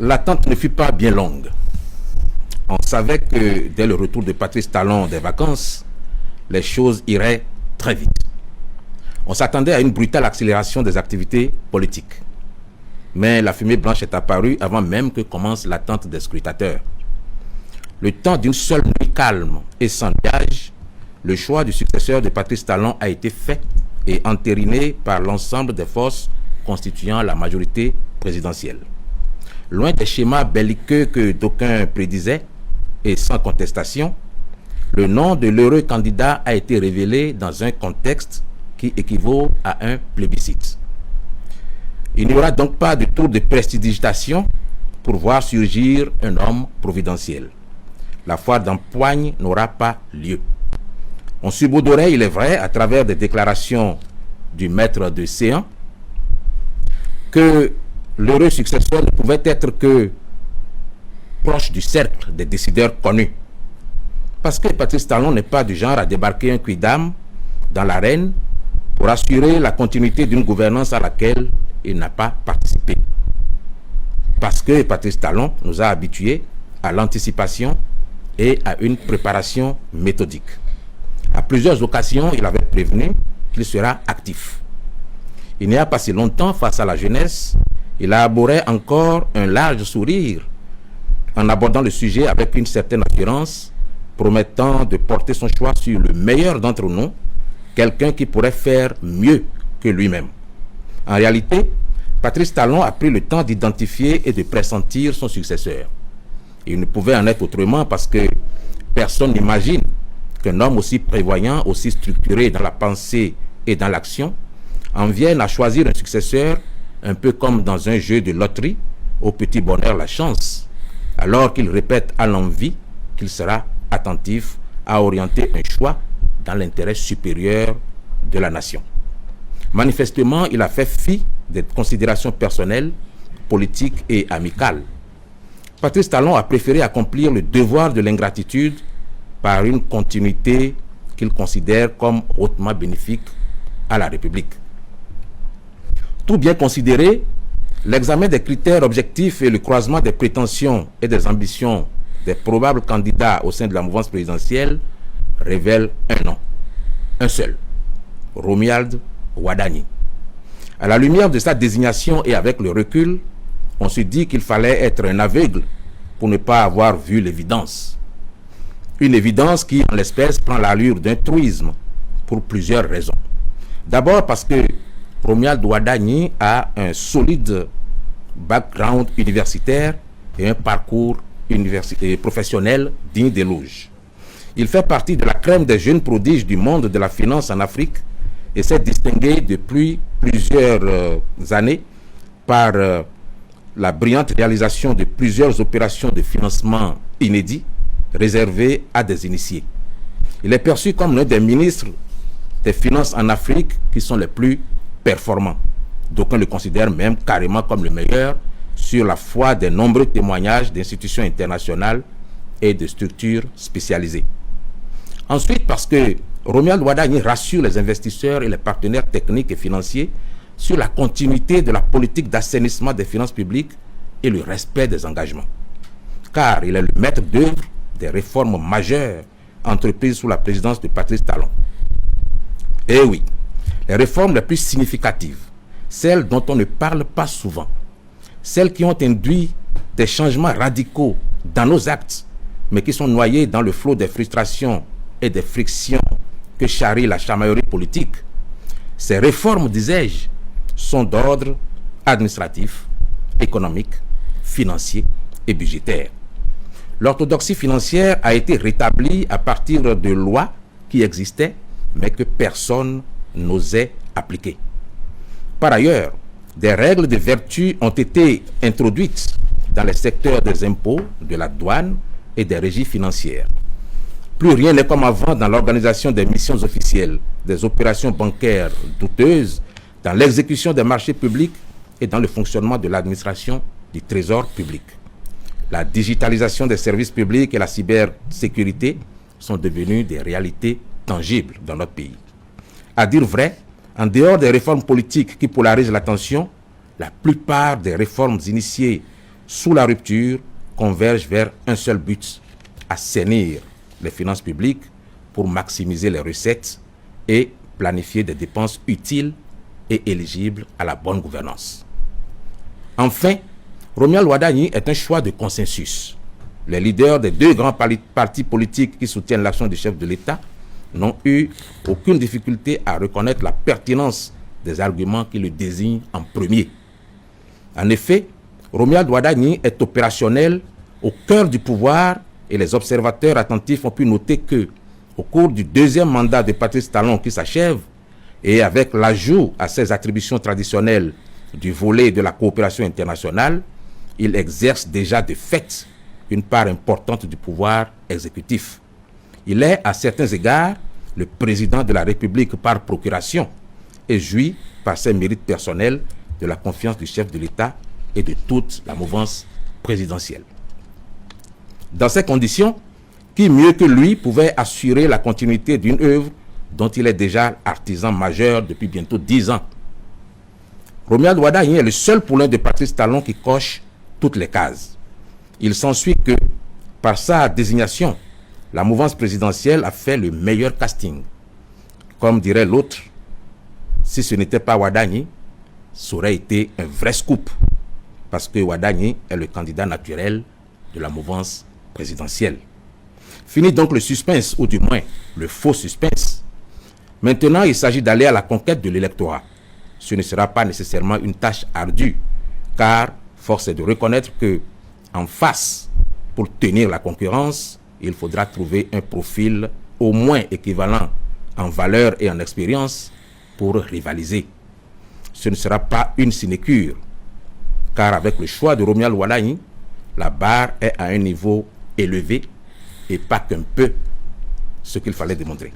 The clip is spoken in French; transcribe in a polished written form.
L'attente ne fut pas bien longue. On savait que dès le retour de Patrice Talon des vacances, les choses iraient très vite. On s'attendait à une brutale accélération des activités politiques. Mais la fumée blanche est apparue avant même que commence l'attente des scrutateurs. Le temps d'une seule nuit calme et sans nuage, le choix du successeur de Patrice Talon a été fait et entériné par l'ensemble des forces constituant la majorité présidentielle. Loin des schémas belliqueux que d'aucuns prédisaient, et sans contestation, le nom de l'heureux candidat a été révélé dans un contexte qui équivaut à un plébiscite. Il n'y aura donc pas de tour de prestidigitation pour voir surgir un homme providentiel. La foire d'empoigne n'aura pas lieu. On subodourait, il est vrai, à travers des déclarations du maître de séance, que l'heureux successeur ne pouvait être que proche du cercle des décideurs connus. Parce que Patrice Talon n'est pas du genre à débarquer un quidam dans l'arène pour assurer la continuité d'une gouvernance à laquelle il n'a pas participé. Parce que Patrice Talon nous a habitués à l'anticipation et à une préparation méthodique. À plusieurs occasions, il avait prévenu qu'il sera actif. Il n'y a pas si longtemps, face à la jeunesse, il a arboré encore un large sourire en abordant le sujet avec une certaine assurance, promettant de porter son choix sur le meilleur d'entre nous, quelqu'un qui pourrait faire mieux que lui-même. En réalité, Patrice Talon a pris le temps d'identifier et de pressentir son successeur. Il ne pouvait en être autrement parce que personne n'imagine qu'un homme aussi prévoyant, aussi structuré dans la pensée et dans l'action, en vienne à choisir un successeur, un peu comme dans un jeu de loterie, au petit bonheur la chance, alors qu'il répète à l'envi qu'il sera attentif à orienter un choix dans l'intérêt supérieur de la nation. Manifestement, il a fait fi des considérations personnelles, politiques et amicales. Patrice Talon a préféré accomplir le devoir de l'ingratitude par une continuité qu'il considère comme hautement bénéfique à la République. Tout bien considéré, l'examen des critères objectifs et le croisement des prétentions et des ambitions des probables candidats au sein de la mouvance présidentielle révèlent un nom, un seul, Romuald Wadagni. À la lumière de sa désignation et avec le recul, on se dit qu'il fallait être un aveugle pour ne pas avoir vu l'évidence. Une évidence qui, en l'espèce, prend l'allure d'un truisme pour plusieurs raisons. D'abord parce que Romuald Wadagni a un solide background universitaire et un parcours professionnel digne d'éloge. Il fait partie de la crème des jeunes prodiges du monde de la finance en Afrique et s'est distingué depuis plusieurs années par la brillante réalisation de plusieurs opérations de financement inédits réservées à des initiés. Il est perçu comme l'un des ministres des finances en Afrique qui sont les plus performants. D'aucuns le considèrent même carrément comme le meilleur sur la foi des nombreux témoignages d'institutions internationales et de structures spécialisées. Ensuite, parce que Romuald Wadagni rassure les investisseurs et les partenaires techniques et financiers sur la continuité de la politique d'assainissement des finances publiques et le respect des engagements. Car il est le maître d'œuvre des réformes majeures entreprises sous la présidence de Patrice Talon. Eh oui, les réformes les plus significatives, celles dont on ne parle pas souvent, celles qui ont induit des changements radicaux dans nos actes, mais qui sont noyées dans le flot des frustrations et des frictions que charrie la chamaillerie politique. Ces réformes, disais-je, sont d'ordre administratif, économique, financier et budgétaire. L'orthodoxie financière a été rétablie à partir de lois qui existaient, mais que personne n'osait appliquer. Par ailleurs, des règles de vertu ont été introduites dans les secteurs des impôts, de la douane et des régies financières. Plus rien n'est comme avant dans l'organisation des missions officielles, des opérations bancaires douteuses, dans l'exécution des marchés publics et dans le fonctionnement de l'administration du trésor public. La digitalisation des services publics et la cybersécurité sont devenues des réalités tangibles dans notre pays. À dire vrai, en dehors des réformes politiques qui polarisent l'attention, la plupart des réformes initiées sous la rupture, convergent vers un seul but, assainir les finances publiques pour maximiser les recettes et planifier des dépenses utiles et éligibles à la bonne gouvernance. Enfin, Romuald Wadagni est un choix de consensus. Les leaders des deux grands partis politiques qui soutiennent l'action du chef de l'État n'ont eu aucune difficulté à reconnaître la pertinence des arguments qui le désignent en premier. En effet, Romuald Wadagni est opérationnel au cœur du pouvoir et les observateurs attentifs ont pu noter que, au cours du deuxième mandat de Patrice Talon qui s'achève, et avec l'ajout à ses attributions traditionnelles du volet de la coopération internationale, il exerce déjà de fait une part importante du pouvoir exécutif. Il est, à certains égards, le président de la République par procuration et jouit, par ses mérites personnels, de la confiance du chef de l'État et de toute la mouvance présidentielle. Dans ces conditions, qui mieux que lui pouvait assurer la continuité d'une œuvre dont il est déjà artisan majeur depuis bientôt 10 ans. Romuald Wadagni est le seul poulain de Patrice Talon qui coche toutes les cases. Il s'ensuit que, par sa désignation, la mouvance présidentielle a fait le meilleur casting. Comme dirait l'autre, si ce n'était pas Wadagni, ça aurait été un vrai scoop, parce que Wadagni est le candidat naturel de la mouvance présidentielle. Fini donc le suspense, ou du moins le faux suspense. Maintenant, il s'agit d'aller à la conquête de l'électorat. Ce ne sera pas nécessairement une tâche ardue, car force est de reconnaître que, en face, pour tenir la concurrence, il faudra trouver un profil au moins équivalent en valeur et en expérience pour rivaliser. Ce ne sera pas une sinécure, car avec le choix de Romuald Wadagni, la barre est à un niveau élevé et pas qu'un peu ce qu'il fallait démontrer.